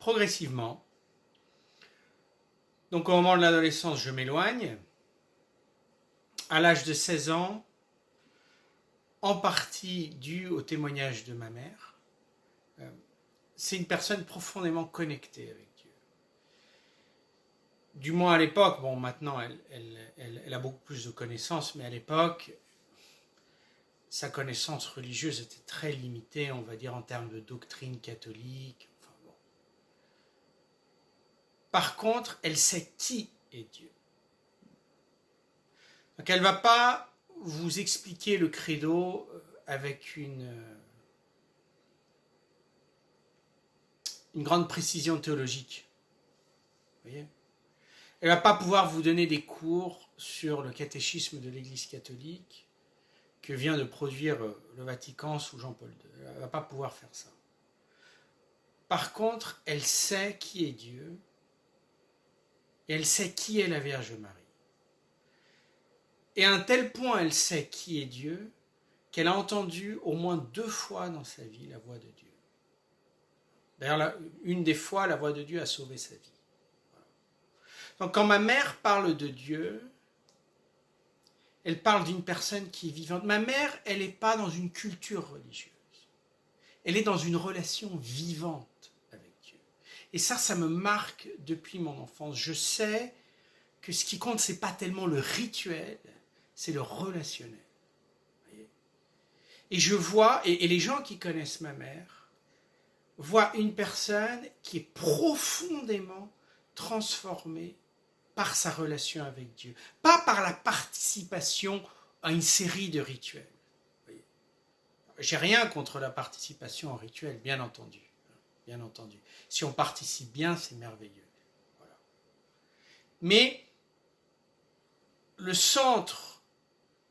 progressivement. Donc au moment de l'adolescence, je m'éloigne. À l'âge de 16 ans, en partie dû au témoignage de ma mère, c'est une personne profondément connectée avec Dieu. Du moins à l'époque, bon maintenant elle a beaucoup plus de connaissances, mais à l'époque, sa connaissance religieuse était très limitée, on va dire en termes de doctrine catholique. Enfin, bon. Par contre, elle sait qui est Dieu. Donc elle ne va pas vous expliquer le credo avec une grande précision théologique. Vous voyez ? Elle ne va pas pouvoir vous donner des cours sur le catéchisme de l'Église catholique que vient de produire le Vatican sous Jean-Paul II. Elle ne va pas pouvoir faire ça. Par contre, elle sait qui est Dieu et elle sait qui est la Vierge Marie. Et à un tel point elle sait qui est Dieu qu'elle a entendu au moins 2 fois dans sa vie la voix de Dieu. D'ailleurs, une des fois, la voix de Dieu a sauvé sa vie. Donc quand ma mère parle de Dieu, elle parle d'une personne qui est vivante. Ma mère, elle n'est pas dans une culture religieuse. Elle est dans une relation vivante avec Dieu. Et ça me marque depuis mon enfance. Je sais que ce qui compte, ce n'est pas tellement le rituel, c'est le relationnel. Et je vois, et les gens qui connaissent ma mère, voient une personne qui est profondément transformée par sa relation avec Dieu, pas par la participation à une série de rituels. J'ai rien contre la participation en rituel, bien entendu. Bien entendu. Si on participe bien, c'est merveilleux. Voilà. Mais le centre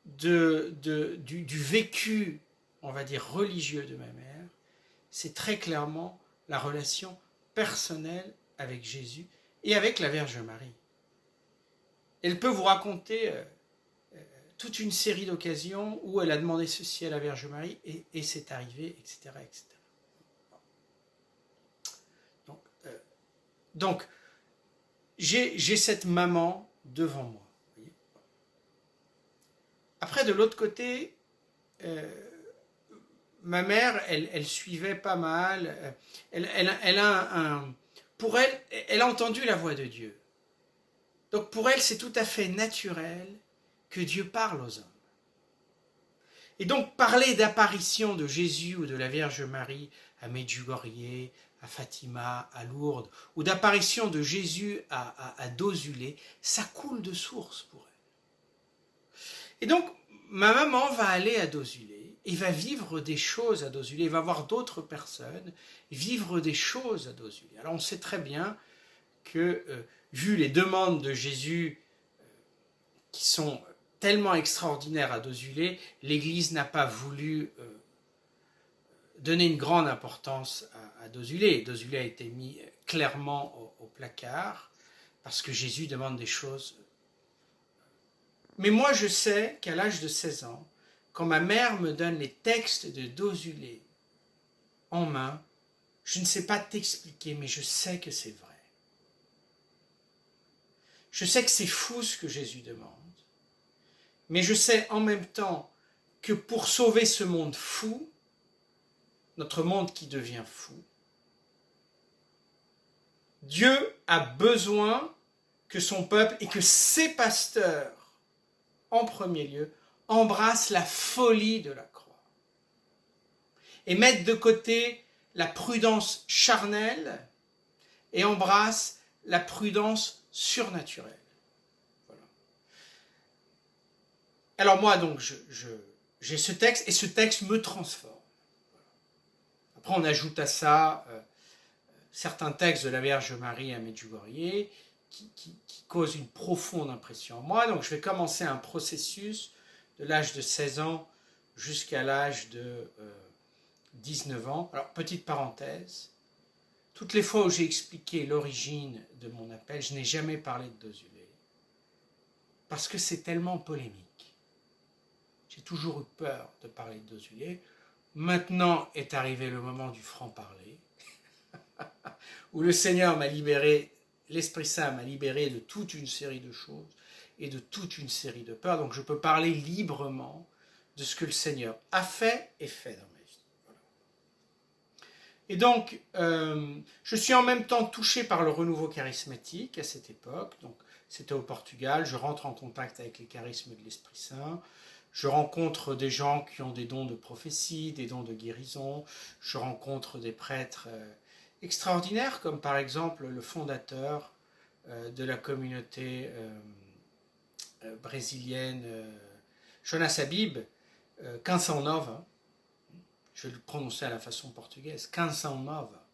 du vécu, on va dire, religieux de ma mère, c'est très clairement la relation personnelle avec Jésus et avec la Vierge Marie. Elle peut vous raconter toute une série d'occasions où elle a demandé ceci à la Vierge Marie et c'est arrivé, etc. etc. Donc j'ai cette maman devant moi. Voyez. Après, de l'autre côté, ma mère, elle suivait pas mal. Pour elle, elle a entendu la voix de Dieu. Donc pour elle, c'est tout à fait naturel que Dieu parle aux hommes. Et donc parler d'apparition de Jésus ou de la Vierge Marie à Medjugorje, à Fatima, à Lourdes, ou d'apparition de Jésus à Dozulé, ça coule de source pour elle. Et donc ma maman va aller à Dozulé et va vivre des choses à Dozulé, elle va voir d'autres personnes vivre des choses à Dozulé. Alors on sait très bien que, vu les demandes de Jésus qui sont tellement extraordinaires à Dozulé, l'Église n'a pas voulu donner une grande importance à Dozulé. Dozulé a été mis clairement au placard parce que Jésus demande des choses. Mais moi, je sais qu'à l'âge de 16 ans, quand ma mère me donne les textes de Dozulé en main, je ne sais pas t'expliquer, mais je sais que c'est vrai. Je sais que c'est fou ce que Jésus demande, mais je sais en même temps que pour sauver ce monde fou, notre monde qui devient fou, Dieu a besoin que son peuple et que ses pasteurs, en premier lieu, embrassent la folie de la croix et mettent de côté la prudence charnelle et embrassent la prudence surnaturelle. Voilà. Alors moi, donc, j'ai ce texte et ce texte me transforme. Après, on ajoute à ça certains textes de la Vierge Marie à Medjugorje qui causent une profonde impression en moi. Donc, je vais commencer un processus de l'âge de 16 ans jusqu'à l'âge de 19 ans. Alors, petite parenthèse, toutes les fois où j'ai expliqué l'origine de mon appel, je n'ai jamais parlé de Dozulé parce que c'est tellement polémique. J'ai toujours eu peur de parler de Dozulé. Maintenant est arrivé le moment du franc-parler. où le Seigneur m'a libéré, l'Esprit Saint m'a libéré de toute une série de choses et de toute une série de peurs. Donc je peux parler librement de ce que le Seigneur a fait et fait dans ma vie. Voilà. Et donc, je suis en même temps touché par le renouveau charismatique à cette époque. Donc, c'était au Portugal. Je rentre en contact avec les charismes de l'Esprit Saint. Je rencontre des gens qui ont des dons de prophétie, des dons de guérison. Je rencontre des prêtres extraordinaires, comme par exemple le fondateur de la communauté brésilienne, Jonas Habib, Canção Nova. Je vais le prononcer à la façon portugaise, Canção Nova.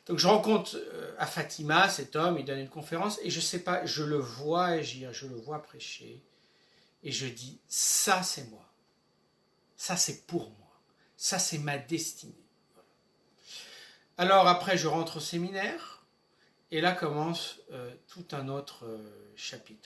Donc je rencontre à Fatima cet homme, il donne une conférence, et je sais pas, je le vois agir, je le vois prêcher, et je dis, ça c'est moi, ça c'est pour moi, ça c'est ma destinée. Alors après je rentre au séminaire, et là commence tout un autre chapitre.